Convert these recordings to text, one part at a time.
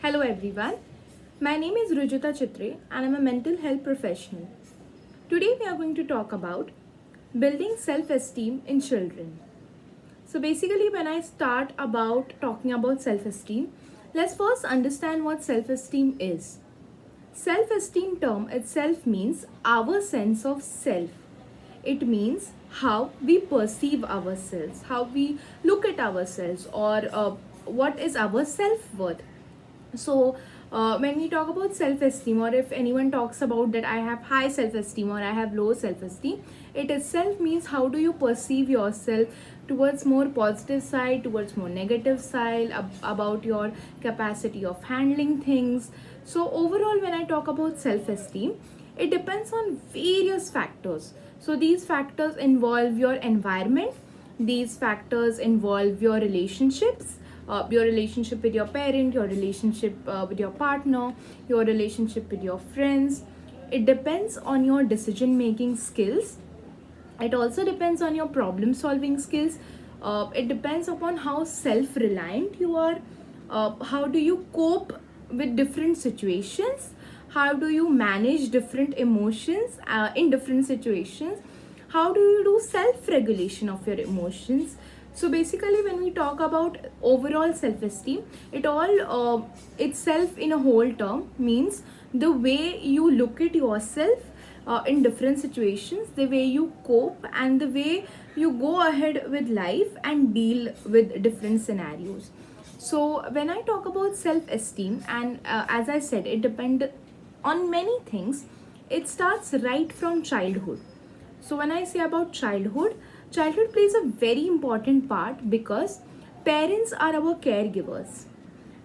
Hello everyone. My name is Rujita Chitre and I'm a mental health professional. Today we are going to talk about building self-esteem in children. So basically when I start about talking about self-esteem, let's first understand what self-esteem is. Self-esteem term itself means our sense of self. It means how we perceive ourselves, how we look at ourselves, or what is our self-worth. So when we talk about self-esteem, or if anyone talks about that I have high self-esteem or I have low self-esteem, it itself means how do you perceive yourself towards more positive side, towards more negative side, about your capacity of handling things. So overall, when I talk about self-esteem, it depends on various factors. So these factors involve your environment, these factors involve your relationship with your parent, your relationship with your partner, your relationship with your friends. It depends on your decision making skills. It also depends on your problem solving skills. It depends upon how self reliant you are. How do you cope with different situations? How do you manage different emotions in different situations? How do you do self regulation of your emotions? So basically when we talk about overall self esteem, it all itself in a whole term means the way you look at yourself in different situations, the way you cope, and the way you go ahead with life and deal with different scenarios. So when I talk about self esteem, and as I said, it depends on many things. It starts right from childhood. So when I say about childhood plays a very important part because parents are our caregivers,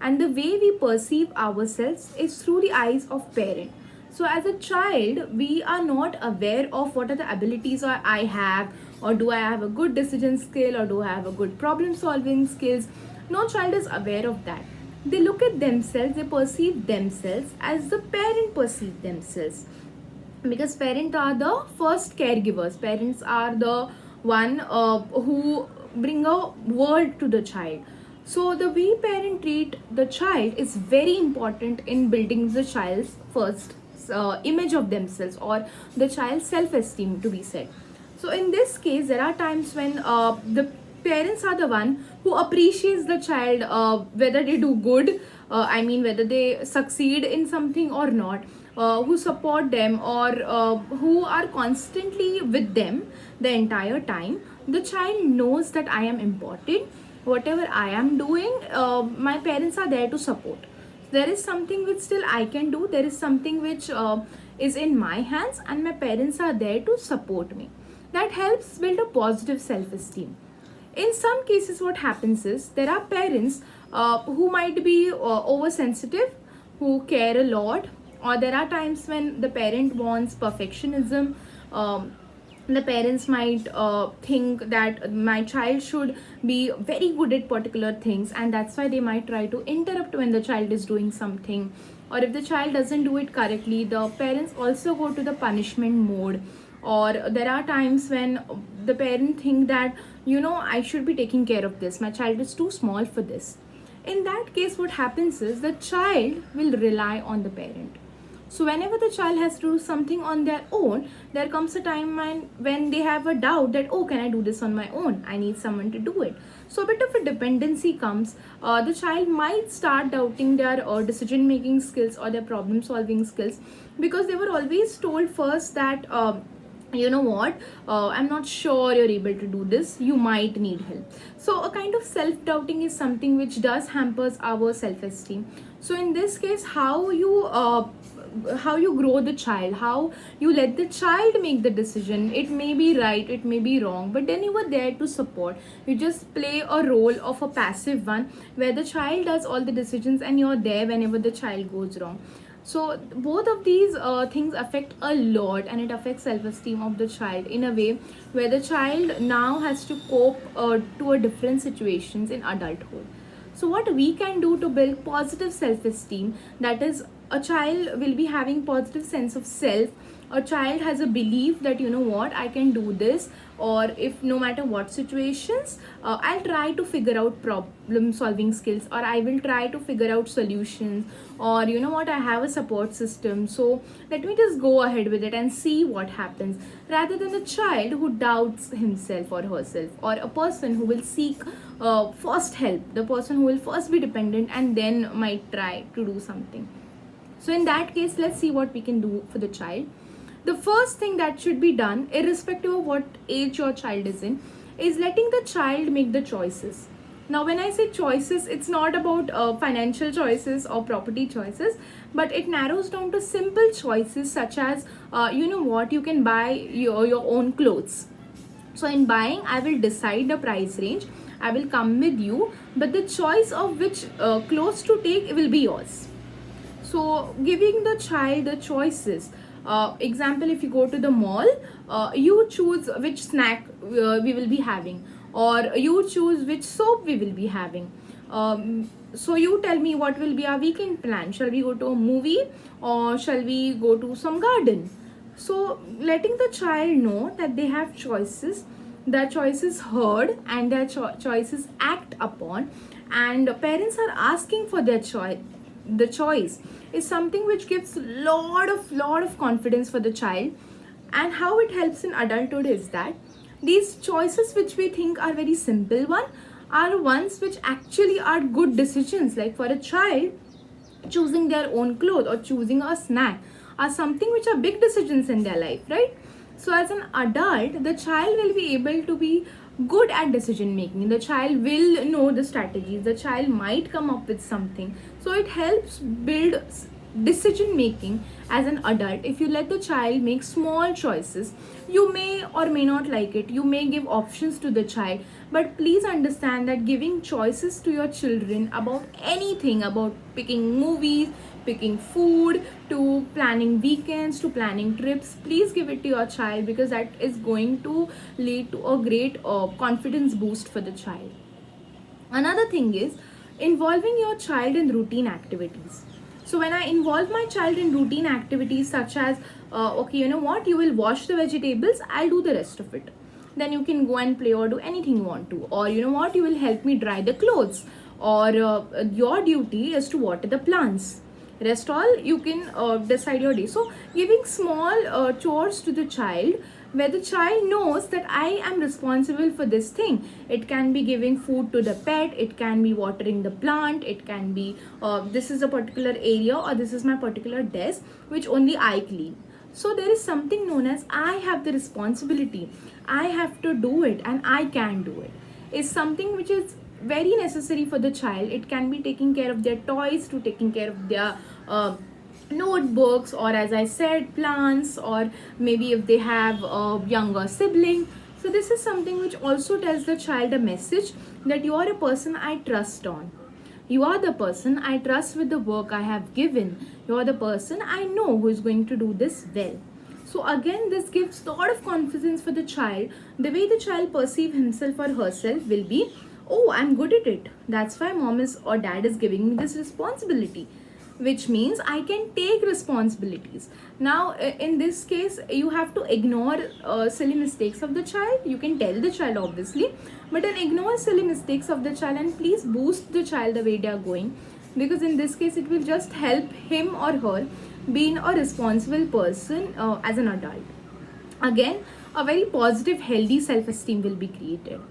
and the way we perceive ourselves is through the eyes of parent. So as a child, we are not aware of what are the abilities I have, or do I have a good decision skill, or do I have a good problem solving skills. No child is aware of that. They look at themselves, they perceive themselves as the parent perceive themselves, because parents are the first caregivers. Parents are the one who bring a world to the child. So the way parent treat the child is very important in building the child's first image of themselves, or the child's self-esteem, to be said. So in this case, there are times when the parents are the one who appreciates the child, whether they do good, whether they succeed in something or not, who support them, or who are constantly with them the entire time. The child knows that I am important. Whatever I am doing, my parents are there to support. There is something which still I can do. There is something which is in my hands, and my parents are there to support me. That helps build a positive self-esteem. In some cases, what happens is there are parents who might be oversensitive, who care a lot, or there are times when the parent wants perfectionism. The parents might think that my child should be very good at particular things, and that's why they might try to interrupt when the child is doing something. Or if the child doesn't do it correctly, the parents also go to the punishment mode. Or there are times when the parent think that, I should be taking care of this, my child is too small for this. In that case, what happens is the child will rely on the parent. So whenever the child has to do something on their own, there comes a time when they have a doubt that, oh, can I do this on my own? I need someone to do it. So a bit of a dependency comes. The child might start doubting their decision making skills or their problem solving skills, because they were always told first that, you know what, I'm not sure you're able to do this, you might need help. So a kind of self-doubting is something which does hampers our self-esteem. So in this case, how you grow the child, how you let the child make the decision. It may be right, it may be wrong, but then you were there to support. You just play a role of a passive one, where the child does all the decisions and you're there whenever the child goes wrong. So both of these things affect a lot, and it affects self-esteem of the child in a way where the child now has to cope to a different situations in adulthood. So what we can do to build positive self-esteem, that is, a child will be having positive sense of self a child has a belief that, you know what, I can do this, or if no matter what situations, I'll try to figure out problem solving skills, or I will try to figure out solutions, or you know what, I have a support system, so let me just go ahead with it and see what happens, rather than the child who doubts himself or herself, or a person who will seek first help, the person who will first be dependent and then might try to do something. So in that case, let's see what we can do for the child. The first thing that should be done, irrespective of what age your child is letting the child make the choices. Now when I say choices, it's not about financial choices or property choices, but it narrows down to simple choices such as, you know what, you can buy your own clothes. So in buying, I will decide the price range, I will come with you, but the choice of which clothes to take will be yours. So giving the child the choices. Example, if you go to the mall, you choose which snack we will be having, or you choose which soap we will be having. So you tell me what will be our weekend plan. Shall we go to a movie, or shall we go to some garden? So letting the child know that they have choices, their choices heard, and their choices act upon, and parents are asking for their choice. The choice is something which gives lot of confidence for the child. And how it helps in adulthood is that these choices which we think are very simple one are ones which actually are good decisions. Like for a child, choosing their own clothes or choosing a snack are something which are big decisions in their life, right? So as an adult, the child will be able to be good at decision making, the child will know the strategies, the child might come up with something. So it helps build decision making as an adult. If you let the child make small choices, you may or may not like it, you may give options to the child, but please understand that giving choices to your children about anything, about picking movies, picking food, to planning weekends, to planning trips, please give it to your child, because that is going to lead to a great confidence boost for the child. Another thing is involving your child in routine activities. So when I involve my child in routine activities such as, okay, you know what, you will wash the vegetables, I'll do the rest of it, then you can go and play or do anything you want to, or you know what, you will help me dry the clothes, or your duty is to water the plants, rest all you can decide your day. So giving small chores to the child, where the child knows that I am responsible for this thing. It can be giving food to the pet, it can be watering the plant, it can be this is a particular area, or this is my particular desk which only I clean. So there is something known as I have the responsibility, I have to do it, and I can do it, is something which is very necessary for the child. It can be taking care of their toys, to taking care of their notebooks, or as I said, plants, or maybe if they have a younger sibling. So this is something which also tells the child a message that you are a person I trust on, you are the person I trust with the work I have given, you are the person I know who is going to do this well. So again, this gives a lot of confidence for the child. The way the child perceive himself or herself will be, oh, I'm good at it, that's why mom is or dad is giving me this responsibility, which means I can take responsibilities. Now in this case, you have to ignore silly mistakes of the child. You can tell the child obviously, but then ignore silly mistakes of the child, and please boost the child the way they are going, because in this case it will just help him or her being a responsible person as an adult. Again, a very positive healthy self-esteem will be created.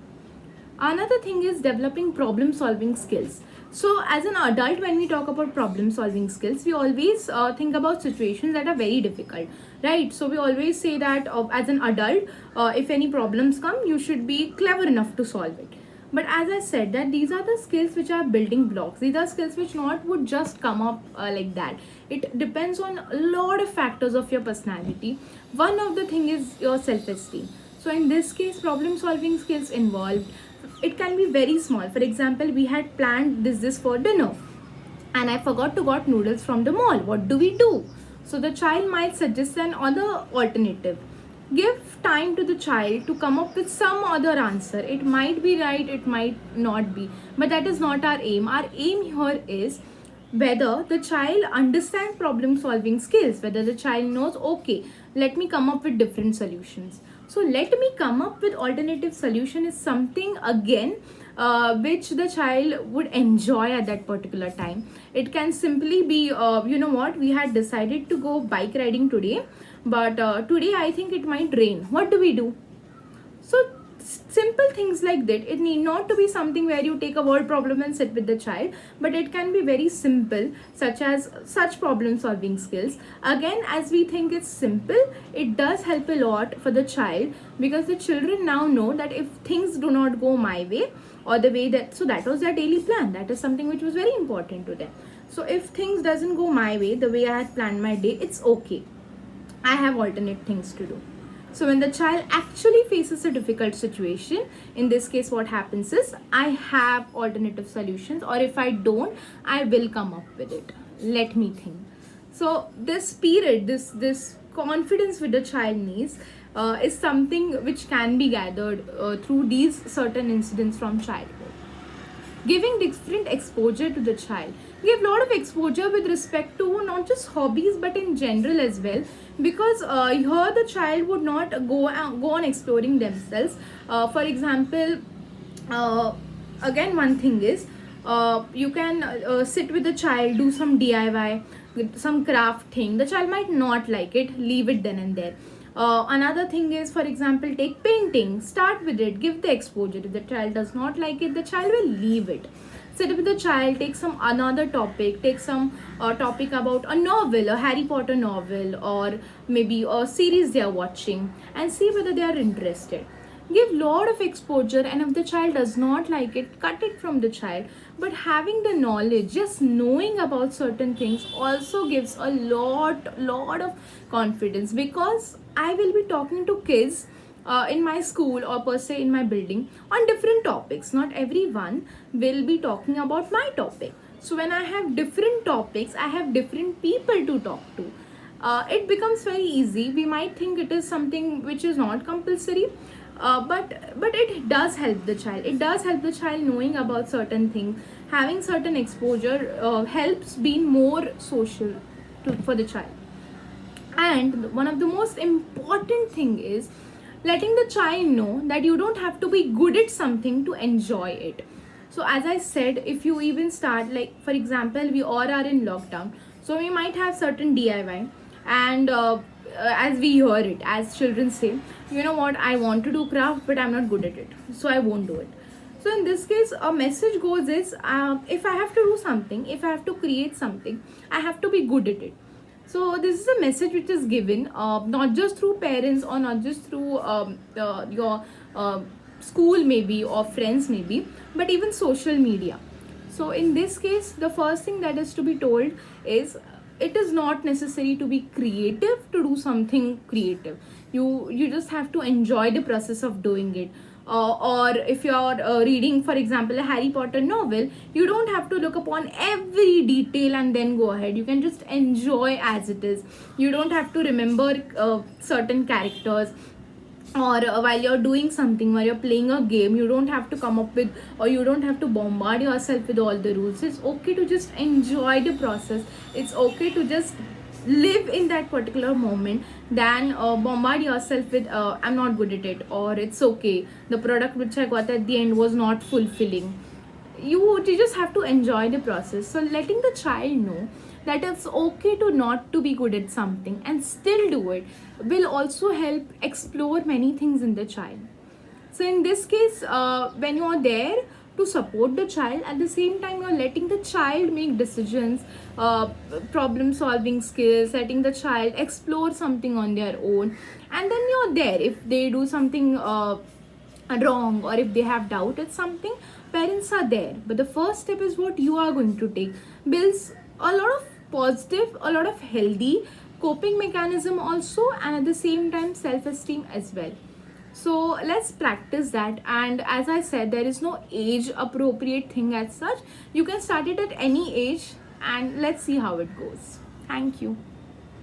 Another thing is developing problem solving skills. So as an adult, when we talk about problem solving skills, we always think about situations that are very difficult, right? So we always say that as an adult, if any problems come, you should be clever enough to solve it. But as I said, that these are the skills which are building blocks. These are skills which not would just come up like that. It depends on a lot of factors of your personality. One of the thing is your self-esteem. So in this case, problem solving skills involved, it can be very small. For example, we had planned this for dinner, and I forgot to got noodles from the mall. What do we do? So the child might suggest an other alternative. Give time to the child to come up with some other answer. It might be right, it might not be, but that is not our aim. Our aim here is whether the child understands problem solving skills, whether the child knows, okay, let me come up with different solutions. So let me come up with alternative solution is something again which the child would enjoy at that particular time. It can simply be, you know what, we had decided to go bike riding today, but today I think it might rain. What do we do? So simple things like that. It need not to be something where you take a word problem and sit with the child, but it can be very simple, such as such problem solving skills. Again, as we think it's simple, it does help a lot for the child, because the children now know that if things do not go my way or the way that, so that was their daily plan, that is something which was very important to them. So if things doesn't go my way the way I had planned my day, it's okay, I have alternate things to do. So when the child actually faces a difficult situation, in this case what happens is, I have alternative solutions, or if I don't, I will come up with it. Let me think. So this spirit, this confidence with the child needs is something which can be gathered through these certain incidents from childhood. Giving different exposure to the child, give a lot of exposure with respect to not just hobbies but in general as well, because here the child would not go on exploring themselves. For example, again one thing is, you can sit with the child, do some DIY, some craft thing. The child might not like it, leave it then and there. Another thing is, for example, take painting, start with it, give the exposure. If the child does not like it, the child will leave it. Sit with the child, take some another topic, take some topic about a novel, a Harry Potter novel, or maybe a series they are watching, and see whether they are interested. Give lot of exposure, and if the child does not like it, cut it from the child. But having the knowledge, just knowing about certain things also gives a lot of confidence, because I will be talking to kids in my school, or per se in my building, on different topics. Not everyone will be talking about my topic. So when I have different topics, I have different people to talk to. It becomes very easy. We might think it is something which is not compulsory, but it does help the child. It does help the child knowing about certain things. Having certain exposure helps being more social for the child. And one of the most important thing is letting the child know that you don't have to be good at something to enjoy it. So as I said, if you even start, like for example, we all are in lockdown, so we might have certain DIY, and as we hear it, as children say, you know what, I want to do craft but I'm not good at it, so I won't do it. So in this case, a message goes is, if I have to do something, if I have to create something, I have to be good at it. So this is a message which is given not just through parents, or not just through your school maybe, or friends maybe, but even social media. So in this case, the first thing that is to be told is, it is not necessary to be creative to do something creative. You just have to enjoy the process of doing it. Or if you are reading, for example, a Harry Potter novel, you don't have to look upon every detail and then go ahead. You can just enjoy as it is. You don't have to remember certain characters, or while you're doing something, while you're playing a game, you don't have to come up with, or you don't have to bombard yourself with all the rules. It's okay to just enjoy the process. It's okay to just live in that particular moment than bombard yourself with, I'm not good at it, or it's okay, the product which I got at the end was not fulfilling. You just have to enjoy the process. So letting the child know that it's okay to not to be good at something and still do it will also help explore many things in the child. So in this case, when you are there to support the child, at the same time you're letting the child make decisions, problem solving skills, letting the child explore something on their own, and then you're there if they do something wrong, or if they have doubt at something, parents are there. But the first step is what you are going to take builds a lot of positive, a lot of healthy coping mechanism also, and at the same time self-esteem as well. So let's practice that. And as I said, there is no age appropriate thing as such. You can start it at any age, and let's see how it goes. Thank you.